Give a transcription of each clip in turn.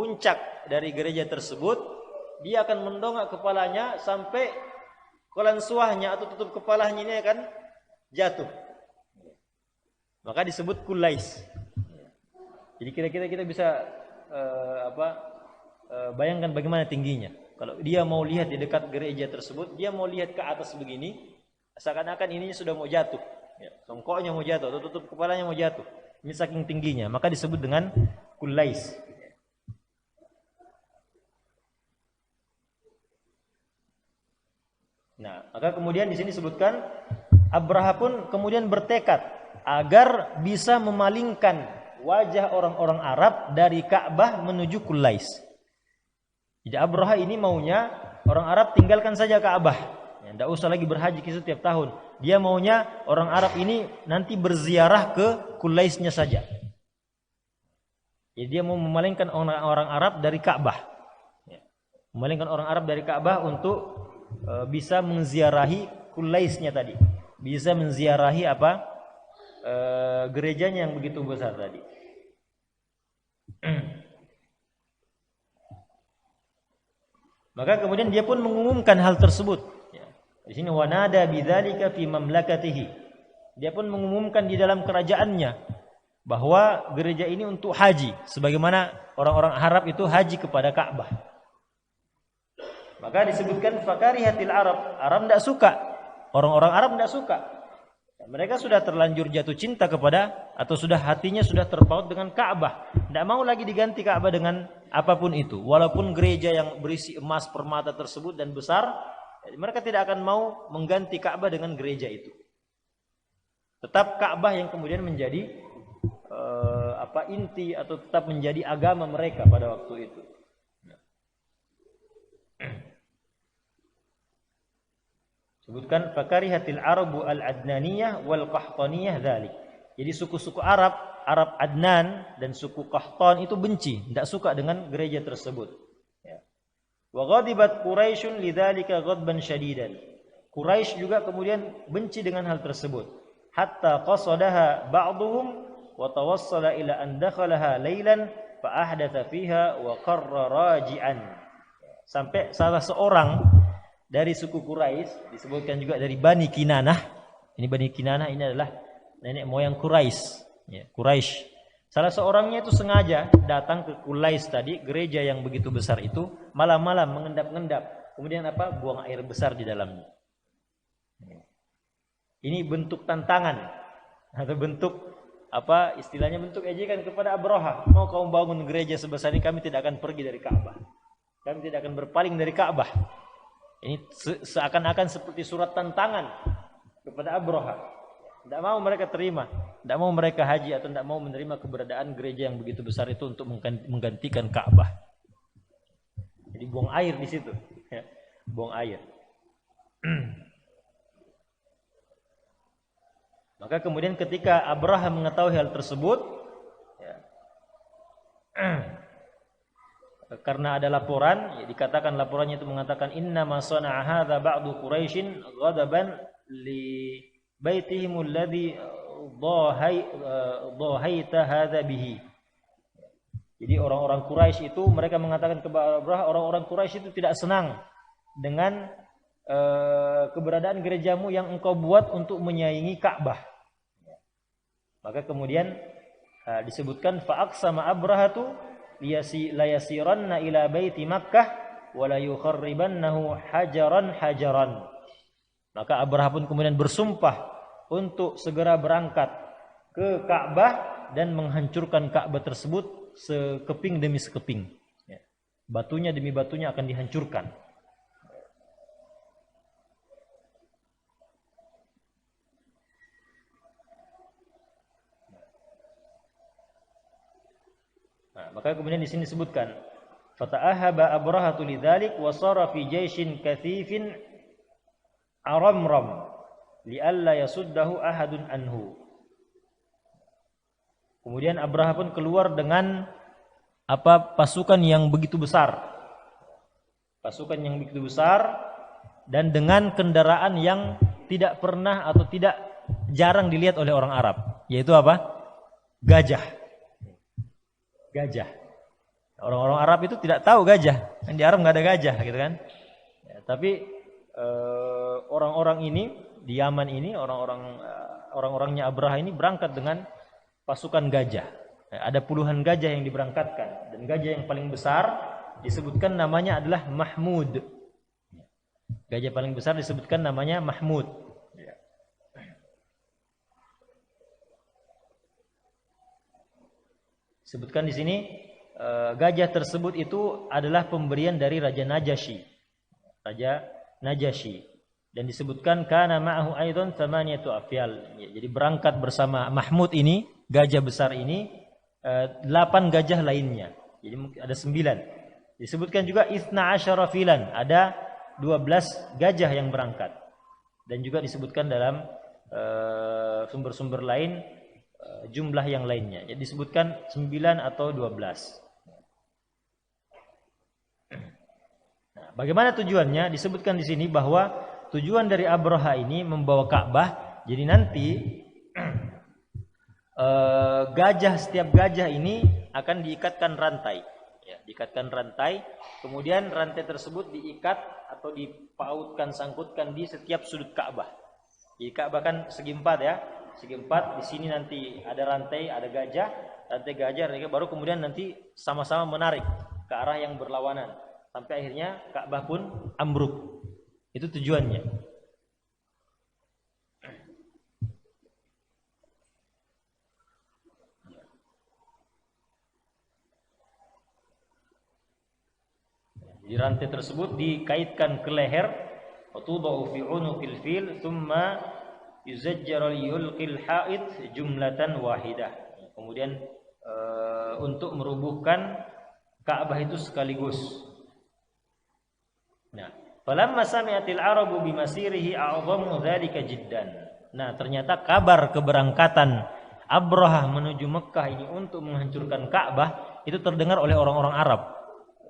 puncak dari gereja tersebut, dia akan mendongak kepalanya sampai kolansuahnya atau tutup kepalanya ini akan jatuh. Maka disebut kulais. Jadi kira-kira kita bisa bayangkan bagaimana tingginya. Kalau dia mau lihat di dekat gereja tersebut, dia mau lihat ke atas begini, seakan-akan ininya sudah mau jatuh. Songkoknya mau jatuh atau tutup kepalanya mau jatuh. Ini saking tingginya, maka disebut dengan kulais. Nah, maka kemudian di sini disebutkan Abraha pun kemudian bertekad agar bisa memalingkan wajah orang-orang Arab dari Ka'bah menuju Kulais. Jadi Abraha ini maunya orang Arab tinggalkan saja Ka'bah, tidak usah lagi berhaji setiap tahun. Dia maunya orang Arab ini nanti berziarah ke Kulaisnya saja. Jadi dia mau memalingkan orang-orang Arab dari Ka'bah, memalingkan orang Arab dari Ka'bah untuk bisa menziarahi Kulaisnya tadi, bisa menziarahi gerejanya yang begitu besar tadi. Maka kemudian dia pun mengumumkan hal tersebut. Di sini wanada bidzalika fi mamlakatihi. Dia pun mengumumkan di dalam kerajaannya bahwa gereja ini untuk haji, sebagaimana orang-orang Arab itu haji kepada Ka'bah. Maka disebutkan fakarihatil Arab. Arab tidak suka. Orang-orang Arab tidak suka. Mereka sudah terlanjur jatuh cinta kepada, atau sudah hatinya sudah terpaut dengan Ka'bah. Tidak mau lagi diganti Ka'bah dengan apapun itu. Walaupun gereja yang berisi emas permata tersebut dan besar, mereka tidak akan mau mengganti Ka'bah dengan gereja itu. Tetap Ka'bah yang kemudian menjadi inti atau tetap menjadi agama mereka pada waktu itu. Sebutkan fakarihatil Arabu al-Adnaniyah wal Qahtaniyah dzalik. Jadi suku-suku Arab Adnan dan suku Qahtan itu benci, tidak suka dengan gereja tersebut. Wa ghadibat Quraisyun lidzalika ghadban syadidan. Quraisy juga kemudian benci dengan hal tersebut. Hatta qasadaha ba'dhum wa tawassala ila an dakhalaha lailan fa ahdatha fiha wa qarra raji'an. Sampai salah seorang dari suku Quraisy, disebutkan juga dari Bani Kinanah. Ini Bani Kinanah ini adalah nenek moyang Quraisy. Quraisy. Salah seorangnya itu sengaja datang ke Kulais tadi, gereja yang begitu besar itu, malam-malam mengendap-endap. Kemudian buang air besar di dalamnya. Ini bentuk tantangan atau bentuk istilahnya bentuk ejekan kepada Abraha. Mau kamu bangun gereja sebesar ini, kami tidak akan pergi dari Ka'bah. Kami tidak akan berpaling dari Ka'bah. Ini seakan-akan seperti surat tantangan kepada Abraha. Tidak mau mereka terima, tidak mau mereka haji atau tidak mau menerima keberadaan gereja yang begitu besar itu untuk menggantikan Ka'bah. Jadi buang air di situ, buang air. Maka kemudian ketika Abraha mengetahui hal tersebut, karena ada laporan, dikatakan laporannya itu mengatakan inna ma sana'a hadza ba'du Quraisyin ghadaban li baitihim alladhi dhahaita hadza bihi. Jadi orang-orang Quraisy itu mereka mengatakan kepada Abraha, orang-orang Quraisy itu tidak senang dengan keberadaan gerejamu yang engkau buat untuk menyaingi Ka'bah. Maka kemudian disebutkan fa'aqsama Abrahatu la yasiranna ila baiti Makkah wa la yukharribannahu hajaran. Maka Abraha pun kemudian bersumpah untuk segera berangkat ke Ka'bah dan menghancurkan Ka'bah tersebut sekeping demi sekeping. Batunya demi batunya akan dihancurkan. Maka kemudian di sini disebutkan fata'ahaba Abrahatu lidzalik wa sara fi jaishin kathifin aramram li'alla yasuddahu ahadun anhu. Kemudian Abraha pun keluar dengan pasukan yang begitu besar. Pasukan yang begitu besar dan dengan kendaraan yang tidak pernah atau tidak jarang dilihat oleh orang Arab, yaitu gajah. Orang-orang Arab itu tidak tahu gajah. Kan di Arab nggak ada gajah gitu kan. Ya, tapi orang-orang ini di Yaman ini orang-orangnya Abraha ini berangkat dengan pasukan gajah. Ya, ada puluhan gajah yang diberangkatkan dan gajah yang paling besar disebutkan namanya adalah Mahmud. Gajah paling besar disebutkan namanya Mahmud. Ya. Sebutkan di sini gajah tersebut itu adalah pemberian dari Raja Najasyi. Raja Najasyi. Dan disebutkan kana ma'ahu aidan thamaniyatu afyal. Ya, jadi berangkat bersama Mahmud ini, gajah besar ini, 8 gajah lainnya. Jadi ada 9. Disebutkan juga itsna asyara filan, ada 12 gajah yang berangkat. Dan juga disebutkan dalam sumber-sumber lain jumlah yang lainnya. Jadi disebutkan 9 atau 12. Nah, bagaimana tujuannya? Disebutkan di sini bahwa tujuan dari Abraha ini membawa Ka'bah. Jadi nanti setiap gajah ini akan diikatkan rantai. Ya, diikatkan rantai. Kemudian rantai tersebut diikat atau dipautkan, sangkutkan di setiap sudut Ka'bah. Jadi Ka'bah kan segi 4 ya. Segi 4, di sini nanti ada rantai, ada gajah, baru kemudian nanti sama-sama menarik ke arah yang berlawanan sampai akhirnya Ka'bah pun ambruk. Itu tujuannya. Di rantai tersebut dikaitkan ke leher, wa tudau fi unuqil fil thumma yuzajjaru yulqil ha'id jumlatan wahidah. Kemudian untuk merubuhkan Ka'bah itu sekaligus. Nah, falamma sami'atil arabu bimasirihi a'zamu dzalika jiddan. Nah, ternyata kabar keberangkatan Abraha menuju Mekah ini untuk menghancurkan Ka'bah itu terdengar oleh orang-orang Arab.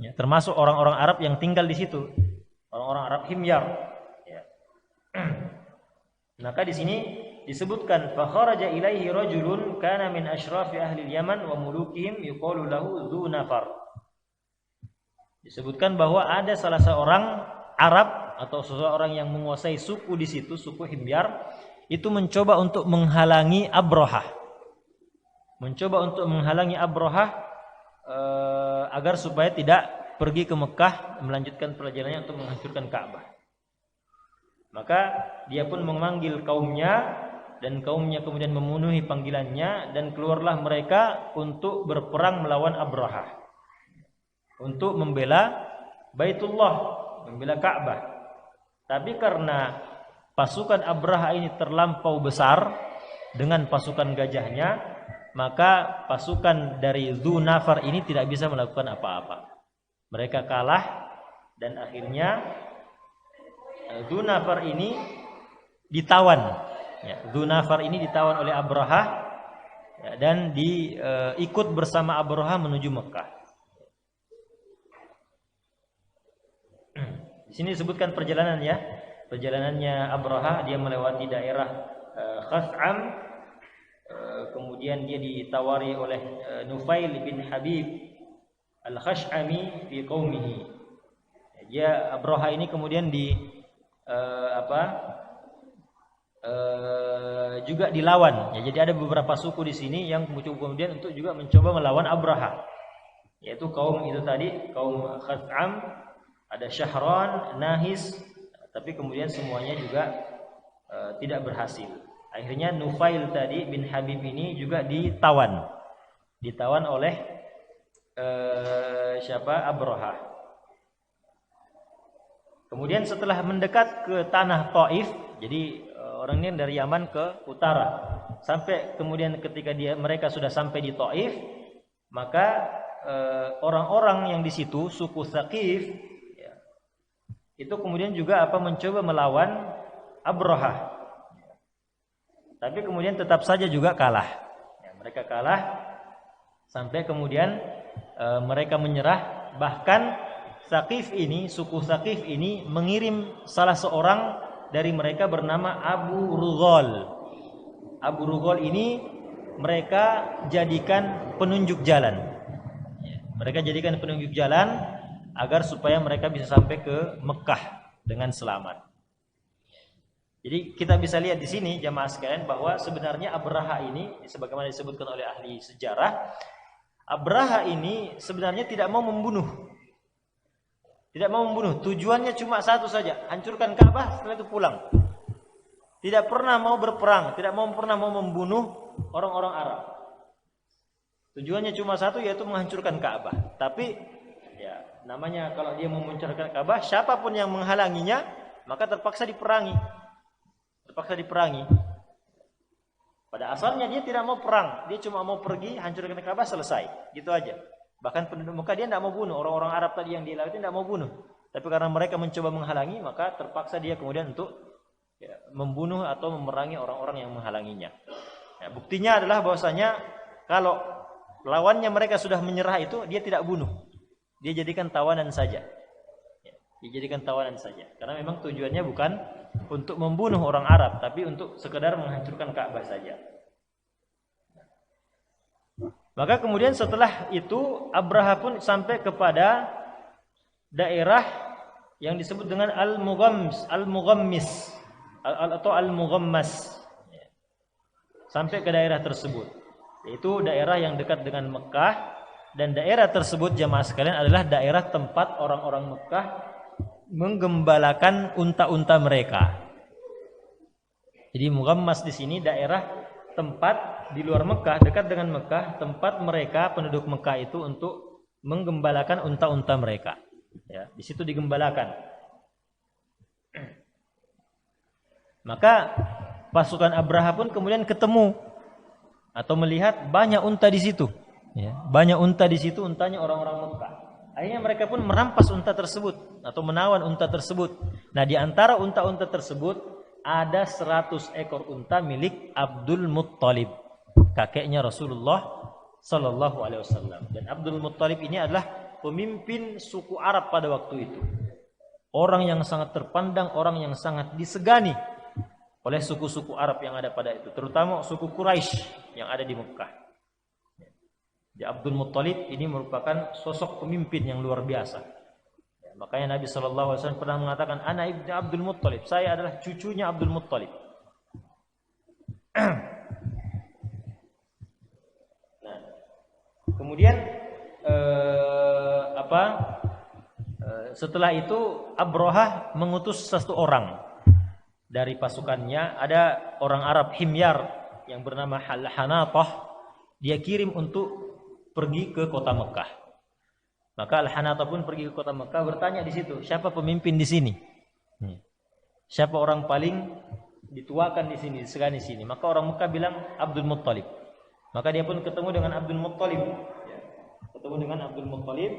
Ya, termasuk orang-orang Arab yang tinggal di situ, orang-orang Arab Himyar. Ya. Maka di sini disebutkan fa kharaja ilaihi rajulun kana min asyrafi ahli Yaman wa mulukihim yuqalu lahu Dzu Nafar. Disebutkan bahwa ada salah seorang Arab atau seseorang yang menguasai suku di situ, suku Himyar, itu mencoba untuk menghalangi Abraha. Agar supaya tidak pergi ke Mekah melanjutkan perjalanannya untuk menghancurkan Ka'bah. Maka dia pun memanggil kaumnya dan kaumnya kemudian memenuhi panggilannya dan keluarlah mereka untuk berperang melawan Abraha. Untuk membela Baitullah, membela Ka'bah. Tapi karena pasukan Abraha ini terlampau besar dengan pasukan gajahnya, maka pasukan dari Dzu Nafar ini tidak bisa melakukan apa-apa. Mereka kalah dan akhirnya Dzu Nafar ini ditawan. Ya, Dzu Nafar ini ditawan oleh Abraha ya, dan ikut bersama Abraha menuju Mekah. Di sini disebutkan perjalanannya Abraha, dia melewati daerah Khas'am. Kemudian dia ditawari oleh Nufail bin Habib Al-Khash'ami fi qaumihi. Dia Abraha ini kemudian juga dilawan. Ya, jadi ada beberapa suku di sini yang kemudian untuk juga mencoba melawan Abraha. Yaitu kaum itu tadi, kaum Khas'am, ada Syahran, Nahis, tapi kemudian semuanya juga tidak berhasil. Akhirnya Nufail tadi bin Habib ini juga ditawan oleh Abraha. Kemudian setelah mendekat ke tanah Taif, jadi orang ini dari Yaman ke utara, sampai kemudian ketika mereka sudah sampai di Taif, maka orang-orang yang di situ suku Tsaqif ya, itu kemudian juga mencoba melawan Abraha. Tapi kemudian tetap saja juga kalah. Ya, mereka kalah sampai kemudian mereka menyerah. Bahkan suku Tsaqif ini mengirim salah seorang dari mereka bernama Abu Rughal. Abu Rughal ini mereka jadikan penunjuk jalan. Mereka jadikan penunjuk jalan agar supaya mereka bisa sampai ke Mekah dengan selamat. Jadi kita bisa lihat di sini jamaah sekalian bahwa sebenarnya Abraha ini sebagaimana disebutkan oleh ahli sejarah, Abraha ini sebenarnya tidak mau membunuh. Tidak mau membunuh, tujuannya cuma satu saja, hancurkan Ka'bah setelah itu pulang. Tidak pernah mau berperang, tidak pernah mau membunuh orang-orang Arab. Tujuannya cuma satu, yaitu menghancurkan Ka'bah. Tapi ya namanya kalau dia mau menghancurkan Ka'bah, siapapun yang menghalanginya maka terpaksa diperangi. Pada asalnya dia tidak mau perang, dia cuma mau pergi hancurkan Ka'bah, selesai, gitu aja. Bahkan penduduk Mekah dia tidak mau bunuh, orang-orang Arab tadi yang di laut tidak mau bunuh. Tapi karena mereka mencoba menghalangi, maka terpaksa dia kemudian untuk membunuh atau memerangi orang-orang yang menghalanginya. Ya, buktinya adalah bahwasanya kalau lawannya mereka sudah menyerah itu, dia tidak bunuh, dia jadikan tawanan saja. Dijadikan tawanan saja. Karena memang tujuannya bukan untuk membunuh orang Arab, tapi untuk sekedar menghancurkan Ka'bah saja. Maka kemudian setelah itu Abraha pun sampai kepada daerah yang disebut dengan Al-Mughammis atau Al-Mughammas. Sampai ke daerah tersebut, yaitu daerah yang dekat dengan Mekah, dan daerah tersebut jamaah sekalian adalah daerah tempat orang-orang Mekah menggembalakan unta-unta mereka. Jadi Mughammas di sini daerah tempat di luar Mekah, dekat dengan Mekah, tempat mereka penduduk Mekah itu untuk menggembalakan unta-unta mereka. Ya, di situ digembalakan. Maka pasukan Abraha pun kemudian ketemu atau melihat banyak unta di situ. Ya, banyak unta di situ, untanya orang-orang Mekah. Akhirnya mereka pun merampas unta tersebut atau menawan unta tersebut. Nah, di antara unta-unta tersebut ada 100 ekor unta milik Abdul Muttalib, kakeknya Rasulullah Sallallahu Alaihi Wasallam. Dan Abdul Muttalib ini adalah pemimpin suku Arab pada waktu itu. Orang yang sangat terpandang, orang yang sangat disegani oleh suku-suku Arab yang ada pada itu, terutama suku Quraisy yang ada di Mekah. Di Abdul Muttalib ini merupakan sosok pemimpin yang luar biasa. Ya, makanya Nabi SAW pernah mengatakan, Ana ibnu Abdul Muttalib, saya adalah cucunya Abdul Muttalib. Nah, kemudian setelah itu Abraha mengutus satu orang dari pasukannya. Ada orang Arab Himyar yang bernama Al-Hanatah. Dia kirim untuk pergi ke kota Mekah. Maka Al-Hanatah pun pergi ke kota Mekah, bertanya di situ, siapa pemimpin di sini? Siapa orang paling dituakan di sini, disegani di sini? Maka orang Mekah bilang Abdul Muttalib. Maka dia pun ketemu dengan Abdul Muttalib. Ya, ketemu dengan Abdul Muttalib.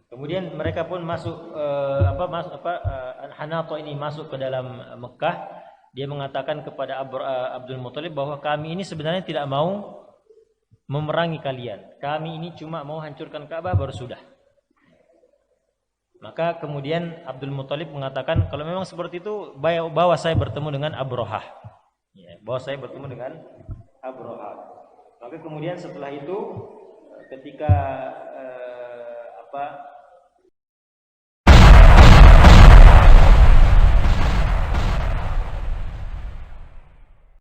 Kemudian mereka pun masuk Al-Hanatah ini masuk ke dalam Mekah. Dia mengatakan kepada Abdul Muttalib bahwa kami ini sebenarnya tidak mau memerangi kalian. Kami ini cuma mau hancurkan Ka'bah baru sudah. Maka kemudian Abdul Muttalib mengatakan, kalau memang seperti itu, bawa saya bertemu dengan Abraha. Ya, bawa saya bertemu dengan Abraha. Maka kemudian setelah itu, ketika